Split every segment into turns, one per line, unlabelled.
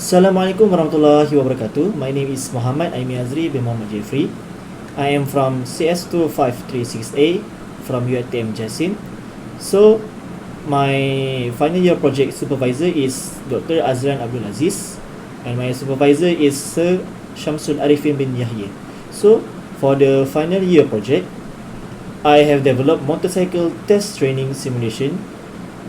Assalamualaikum warahmatullahi wabarakatuh. My name is Muhammad Aimi Azri bin Muhammad Jeffrey. I am from CS2536A from UiTM Jasin. So, my final year project supervisor is Dr. Azran Abdul Aziz, and my supervisor is Sir Shamsul Arifin bin Yahya. So, for the final year project, I have developed motorcycle test training simulation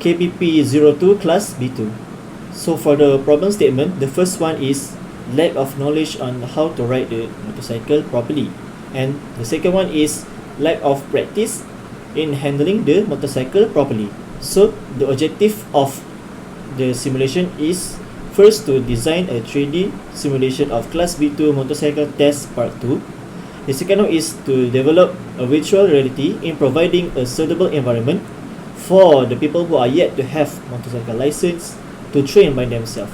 KPP02 class B2. So for the problem statement, the first one is lack of knowledge on how to ride the motorcycle properly, and the second one is lack of practice in handling the motorcycle properly. So the objective of the simulation is first to design a 3D simulation of class B2 motorcycle test part 2. The second one is to develop a virtual reality in providing a suitable environment for the people who are yet to have motorcycle license to train by themselves.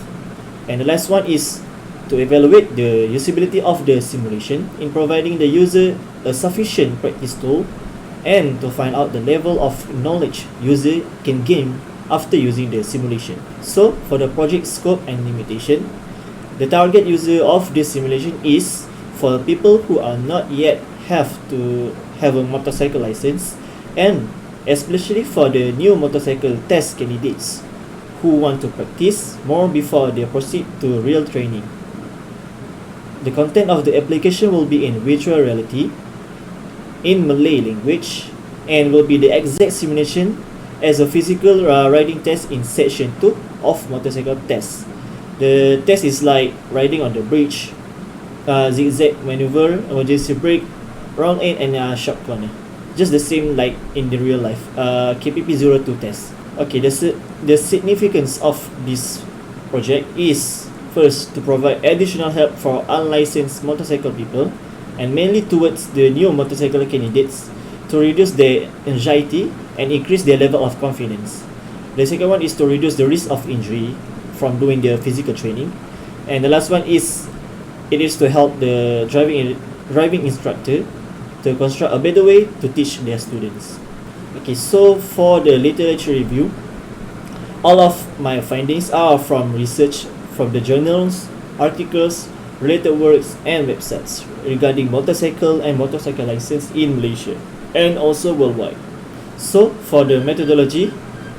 And the last one is to evaluate the usability of the simulation in providing the user a sufficient practice tool and to find out the level of knowledge user can gain after using the simulation. So for the project scope and limitation, the target user of this simulation is for people who are not yet have to have a motorcycle license, and especially for the new motorcycle test candidates who want to practice more before they proceed to real training. The content of the application will be in virtual reality, in Malay language, and will be the exact simulation as a physical riding test in section 2 of motorcycle test. The test is like riding on the bridge, zigzag maneuver, emergency brake, round end, and sharp corner. Just the same like in the real life KPP02 test. Okay, the significance of this project is first to provide additional help for unlicensed motorcycle people, and mainly towards the new motorcycle candidates to reduce their anxiety and increase their level of confidence. The second one is to reduce the risk of injury from doing the physical training, and the last one is it is to help the driving instructor to construct a better way to teach their students. Okay, so for the literature review, all of my findings are from research from the journals, articles, related works, and websites regarding motorcycle and motorcycle license in Malaysia and also worldwide. So for the methodology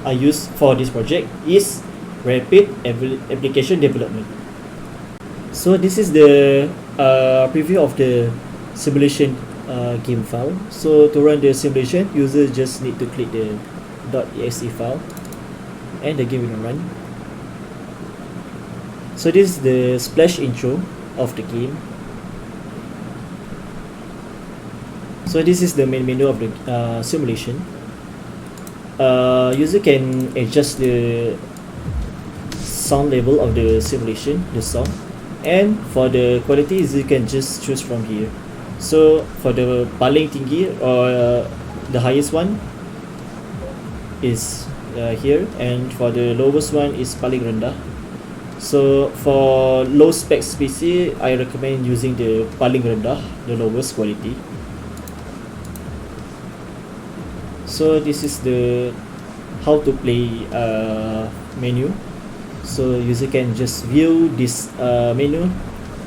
I use for this project is rapid application development. So this is the preview of the simulation game file. So to run the simulation, users just need to click the .exe file and the game will run. So this is the splash intro of the game. So this is the main menu of the simulation. User can adjust the sound level of the simulation, the sound, and for the quality you can just choose from here. So for the paling tinggi or the highest one is here, and for the lowest one is paling rendah. So for low specs PC, I recommend using the paling rendah, the lowest quality. So this is the how to play menu. So user can just view this menu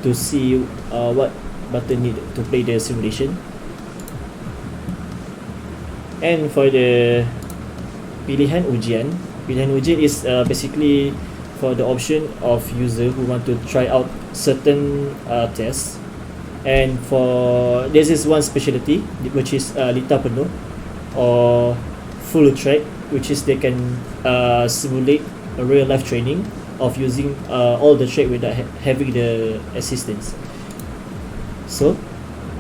to see what button need to play the simulation. And for the pilihan ujian is basically for the option of user who want to try out certain tests. And for this is one specialty, which is lita penuh or full track, which is they can simulate a real life training of using all the track without having the assistance. So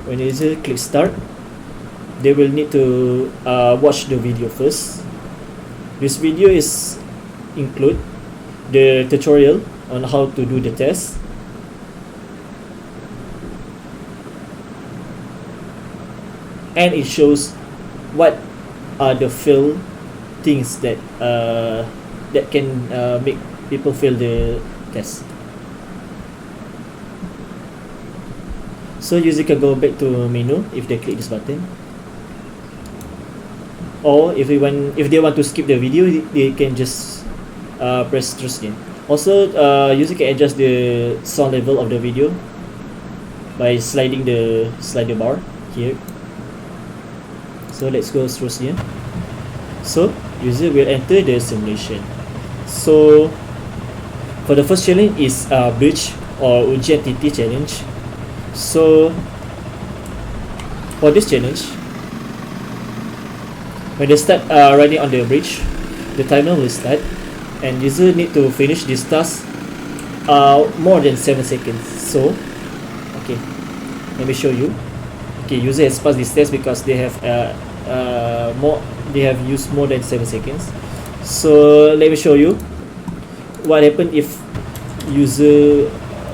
when the user click start, they will need to watch the video first. This video is include the tutorial on how to do the test, and it shows what are the fail things that that can make people fail the test. So user can go back to menu if they click this button, or if they want to skip the video, they can just press terus again. Also, user can adjust the sound level of the video by sliding the slider bar here. So let's go through here. So user will enter the simulation. So for the first challenge is bridge or ujian TT challenge. So for this challenge, when they start riding on the bridge, the timer will start, and user need to finish this task more than 7 seconds. So okay, let me show you. Okay, user has passed this test because they have used more than 7 seconds. So let me show you what happened if user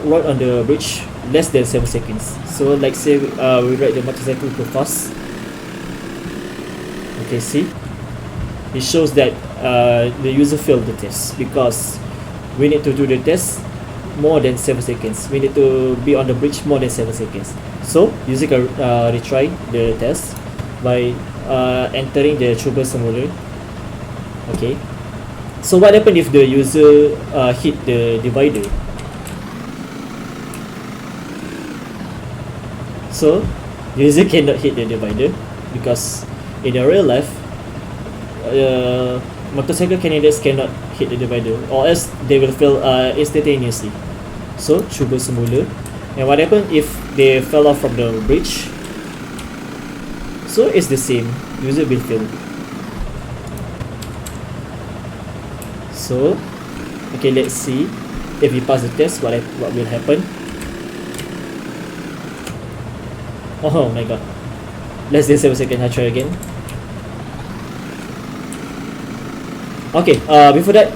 ride on the bridge less than 7 seconds. So like say we ride the motorcycle too fast. Okay, see, it shows that the user failed the test because we need to do the test more than 7 seconds. We need to be on the bridge more than 7 seconds. So user can retry the test by entering the Trooper simulator. Okay, so what happened if the user hit the divider? So the user cannot hit the divider because in the real life motorcycle candidates cannot hit the divider, or else they will fail instantaneously. So Trooper simulator. And what happened if they fell off from the bridge? So it's the same, user will fail. So okay, let's see if we pass the test, what will happen. Oh my god, less than 7 seconds. I try again. Okay, before that,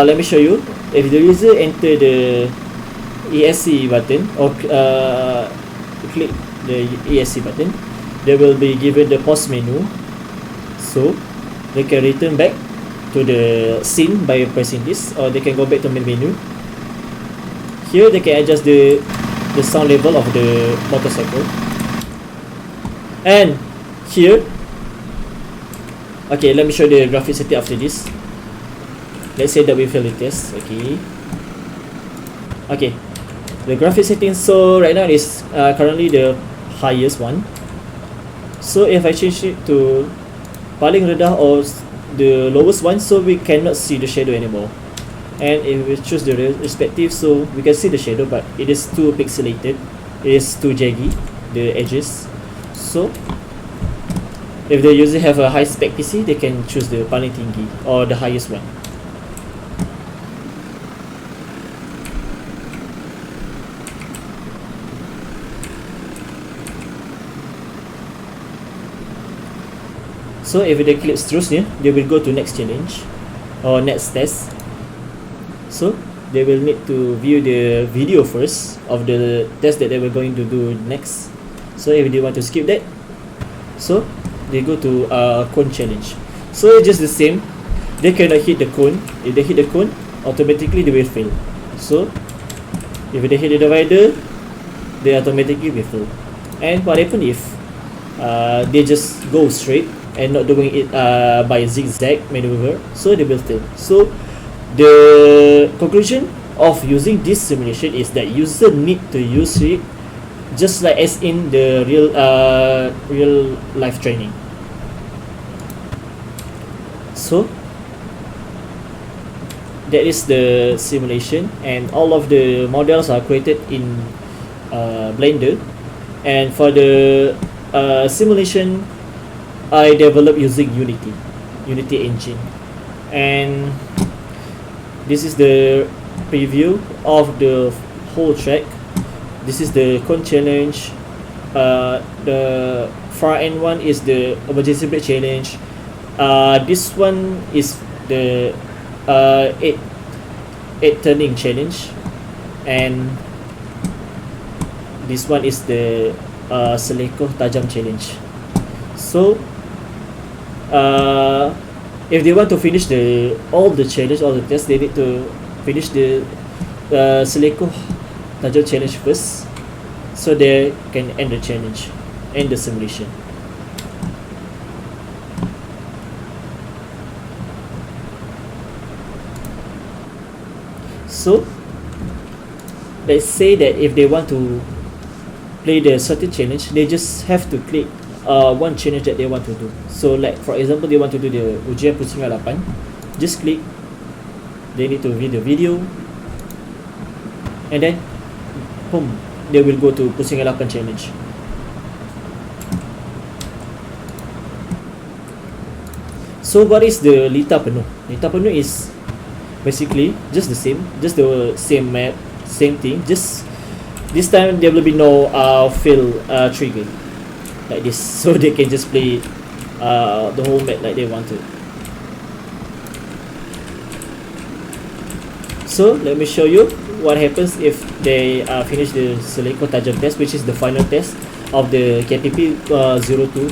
let me show you. If the user enter the ESC button or click the ESC button, they will be given the pause menu, so they can return back to the scene by pressing this, or they can go back to main menu. Here they can adjust the sound level of the motorcycle, and here, okay, let me show the graphic setting after this. Let's say that we fail the test. Okay, the graphic settings, so right now is currently the highest one. So if I change it to paling rendah or the lowest one, so we cannot see the shadow anymore. And if we choose the respective, so we can see the shadow, but it is too pixelated, it is too jaggy, the edges. So if the user have a high spec PC, they can choose the paling tinggi or the highest one. So if they click through here, they will go to next challenge or next test. So they will need to view the video first of the test that they were going to do next. So if they want to skip that, so they go to cone challenge. So it's just the same, they cannot hit the cone. If they hit the cone, automatically they will fail. So if they hit the divider, they automatically will fail. And what happen if they just go straight and not doing it by zigzag maneuver, so they will fail. So the conclusion of using this simulation is that user need to use it just like as in the real life training. So that is the simulation, and all of the models are created in Blender. And for the simulation, I developed using Unity engine. And this is the preview of the whole track. This is the cone challenge. The far end one is the emergency brake challenge. This one is the 8 turning challenge, and this one is the selekoh tajam challenge. So if they want to finish all the challenge, all the tests, they need to finish the selekoh tajam challenge first, so they can end the challenge, end the simulation. So let's say that if they want to play the certain challenge, they just have to click one challenge that they want to do. So like for example, they want to do the ujian pusingan 8, just click. They need to view the video, and then boom, they will go to pusingan 8 challenge. So what is the lita penuh? Lita penuh is basically just the same map, same thing. Just this time there will be no fail trigger like this, so they can just play the whole map like they want to. So let me show you what happens if they finish the Seleko Tajam test, which is the final test of the KPP02.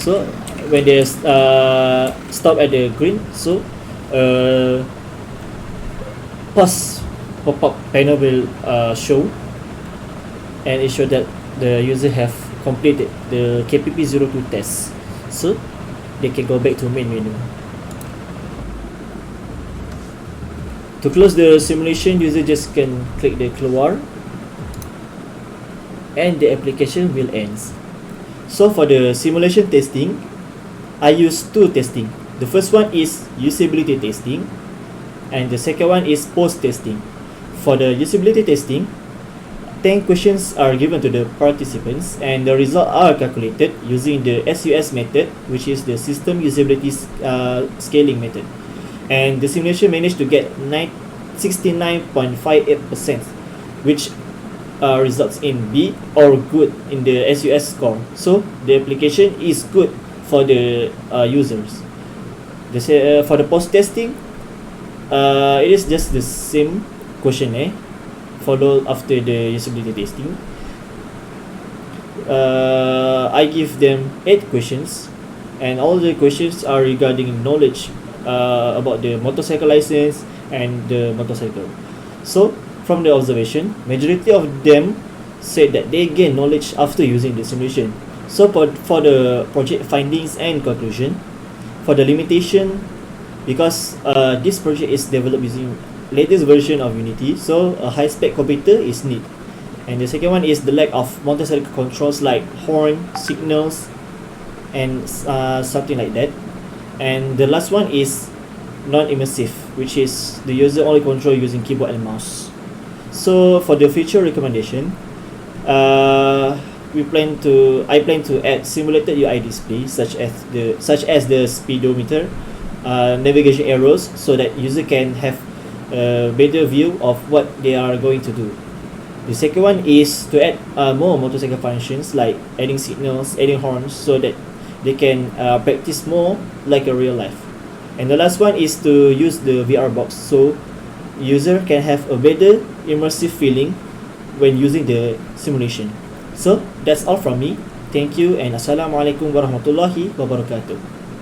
So when they stop at the green, so pause pop-up panel will show, and it shows that the user have completed the KPP02 test, so they can go back to main menu. To close the simulation, user just can click the keluar and the application will end. So for the simulation testing, I use two testing. The first one is usability testing, and the second one is post testing. For the usability testing, 10 questions are given to the participants, and the results are calculated using the SUS method, which is the system usability scaling method. And the simulation managed to get 69.58%, which results in B or good in the SUS score. So the application is good for the users. For the post testing, it is just the same questionnaire followed after the usability testing. I give them 8 questions, and all the questions are regarding knowledge about the motorcycle license and the motorcycle. So from the observation, majority of them said that they gain knowledge after using the simulation. So for the project findings and conclusion, for the limitation, because this project is developed using latest version of Unity, so a high spec computer is needed. And the second one is the lack of motorcycle controls like horn, signals, and something like that. And the last one is non-immersive, which is the user only control using keyboard and mouse. So for the future recommendation, I plan to add simulated UI display such as the speedometer, navigation arrows, so that user can have a better view of what they are going to do. The second one is to add more motorcycle functions like adding signals, adding horns, so that they can practice more like a real life. And the last one is to use the VR box, so user can have a better immersive feeling when using the simulation. So that's all from me. Thank you, and Assalamualaikum warahmatullahi wabarakatuh.